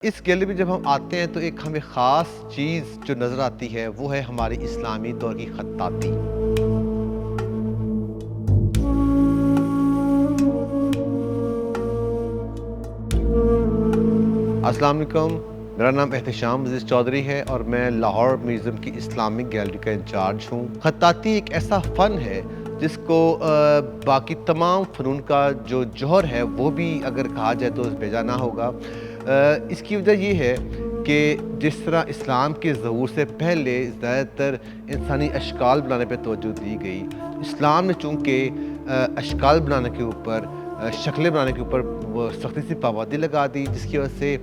اس gallery میں جب ہم آتے ہیں تو ایک ہمیں خاص چیز جو نظر آتی ہے وہ ہے ہماری اسلامی دور کی خطاطی۔ السلام علیکم، میرا نام احتشام عزیز چودھری ہے اور میں لاہور میوزیم کی اسلامک گیلری کا انچارج ہوں۔ خطاطی ایک ایسا فن ہے جس کو باقی تمام فنون کا جو جوہر ہے وہ بھی اگر کہا جائے تو بھیجا نہ ہوگا۔ اس کی وجہ یہ ہے کہ جس طرح اسلام کے ظہور سے پہلے زیادہ تر انسانی اشکال بنانے پہ توجہ دی گئی، اسلام نے چونکہ اشکال بنانے کے اوپر، شکلیں بنانے کے اوپر وہ سختی سے پابندی لگا دی، جس کی وجہ سے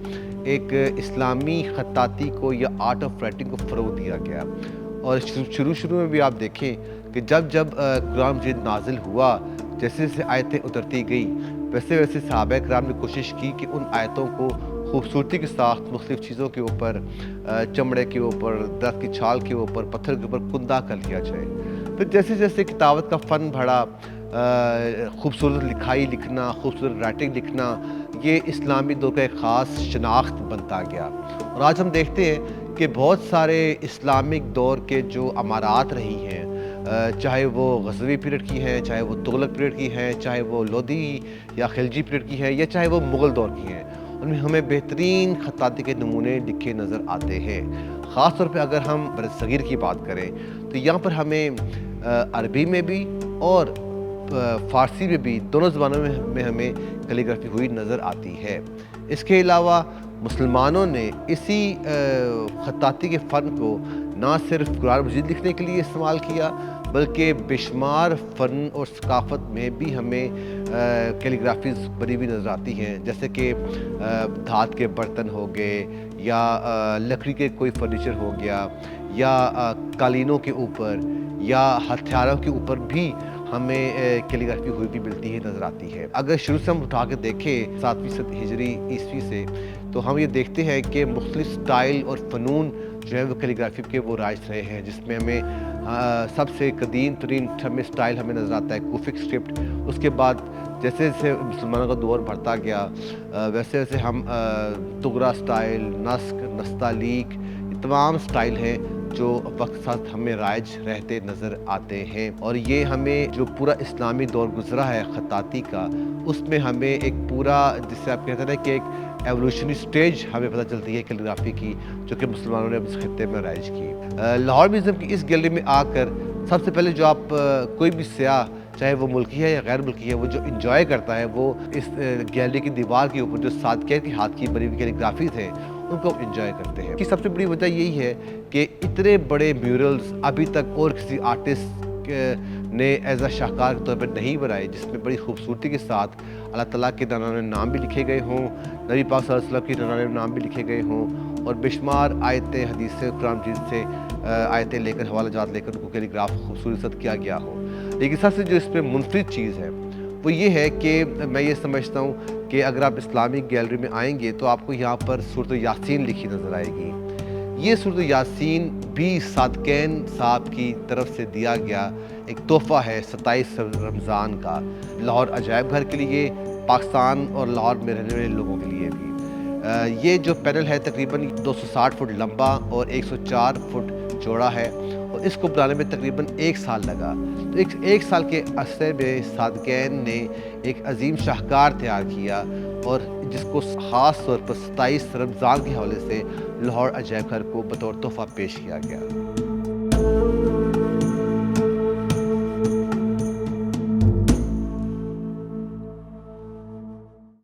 ایک اسلامی خطاطی کو یا آرٹ آف رائٹنگ کو فروغ دیا گیا۔ اور شروع میں بھی آپ دیکھیں کہ جب قرآن مجید نازل ہوا، جیسے جیسے آیتیں اترتی گئی ویسے ویسے صحابہ کرام نے کوشش کی کہ ان آیتوں کو خوبصورتی کے ساتھ مختلف چیزوں کے اوپر، چمڑے کے اوپر، درخت کی چھال کے اوپر، پتھر کے اوپر کندہ کر لیا جائے۔ پھر جیسے جیسے کتابت کا فن بڑھا، خوبصورت لکھائی لکھنا، خوبصورت رائٹنگ لکھنا، یہ اسلامی دور کا ایک خاص شناخت بنتا گیا۔ اور آج ہم دیکھتے ہیں کہ بہت سارے اسلامک دور کے جو عمارات رہی ہیں، چاہے وہ غزنوی پیریڈ کی ہیں، چاہے وہ تغلق پیریڈ کی ہیں، چاہے وہ لودھی یا خلجی پیریڈ کی ہیں، یا چاہے وہ مغل دور کی ہیں، ان میں ہمیں بہترین خطاطی کے نمونے لکھے نظر آتے ہیں۔ خاص طور پہ اگر ہم برصغیر کی بات کریں تو یہاں پر ہمیں عربی میں بھی اور فارسی میں بھی، دونوں زبانوں میں ہمیں کیلیگرافی ہوئی نظر آتی ہے۔ اس کے علاوہ مسلمانوں نے اسی خطاطی کے فن کو نہ صرف قرآن مجید لکھنے کے لیے استعمال کیا، بلکہ بے شمار فن اور ثقافت میں بھی ہمیں کیلیگرافیز بنی ہوئی نظر آتی ہیں، جیسے کہ دھات کے برتن ہو گئے، یا لکڑی کے کوئی فرنیچر ہو گیا، یا قالینوں کے اوپر یا ہتھیاروں کے اوپر بھی ہمیں کیلیگرافی ہوئی بھی ملتی ہے، نظر آتی ہے۔ اگر شروع سے ہم اٹھا کے دیکھیں 7ویں صدی ہجری عیسوی سے، تو ہم یہ دیکھتے ہیں کہ مختلف سٹائل اور فنون جو ہے وہ کیلیگرافی کے وہ رائج رہے ہیں، جس میں ہمیں سب سے قدیم ترین ہمیں سٹائل ہمیں نظر آتا ہے کوفک اسکرپٹ۔ اس کے بعد جیسے جیسے مسلمانوں کا دور بڑھتا گیا ویسے ویسے ہم طغرا سٹائل، نسق، نستعلیق، یہ تمام سٹائل ہیں جو وقت ساتھ ہمیں رائج رہتے نظر آتے ہیں۔ اور یہ ہمیں جو پورا اسلامی دور گزرا ہے خطاطی کا، اس میں ہمیں ایک پورا، جسے آپ کہتے ہیں کہ ایک ایولیوشنری سٹیج ہمیں پتہ چلتی ہے کیلیگرافی کی، جو کہ مسلمانوں نے اس خطے میں رائج کی۔ لاہور میوزیم کی اس گیلری میں آ کر سب سے پہلے جو آپ کوئی بھی سیاح، چاہے وہ ملکی ہے یا غیر ملکی ہے، وہ جو انجوائے کرتا ہے وہ اس گیلری کی دیوار کے اوپر جو صادقین کے ہاتھ کی بنی ہوئی کیلیگرافیز ہیں ان کو انجوائے کرتے ہیں۔ کی سب سے بڑی وجہ یہی ہے کہ اتنے بڑے میورلز ابھی تک اور کسی آرٹسٹ نے ایز اے شاہکار کے طور پر نہیں بنائے، جس میں بڑی خوبصورتی کے ساتھ اللہ تعالیٰ کے ننانوے نام بھی لکھے گئے ہوں، نبی پاک صلی اللہ علیہ وسلم کے ننانوے نام بھی لکھے گئے ہوں، اور بے شمار آیتیں، حدیثیں، قرآن مجید سے آیتیں لے کر، حوالہ جات لے کر ان کو کیلیگراف خوبصورت کیا گیا ہو۔ لیکن سب سے جو اس میں منفرد چیز ہے وہ یہ ہے کہ میں یہ سمجھتا ہوں کہ اگر آپ اسلامک گیلری میں آئیں گے تو آپ کو یہاں پر سورۃ یاسین لکھی نظر آئے گی۔ یہ سورۃ یاسین بھی صادقین صاحب کی طرف سے دیا گیا ایک تحفہ ہے 27 رمضان کا، لاہور عجائب گھر کے لیے، پاکستان اور لاہور میں رہنے والے لوگوں کے لیے بھی۔ یہ جو پینل ہے تقریباً 260 فٹ لمبا اور 104 فٹ چوڑا ہے، اور اس کو بنانے میں تقریباً 1 سال لگا۔ تو ایک سال کے عرصے میں صادقین نے ایک عظیم شاہکار تیار کیا، اور جس کو خاص طور پر 27 رمضان کے حوالے سے لاہور عجائب گھر کو بطور تحفہ پیش کیا گیا۔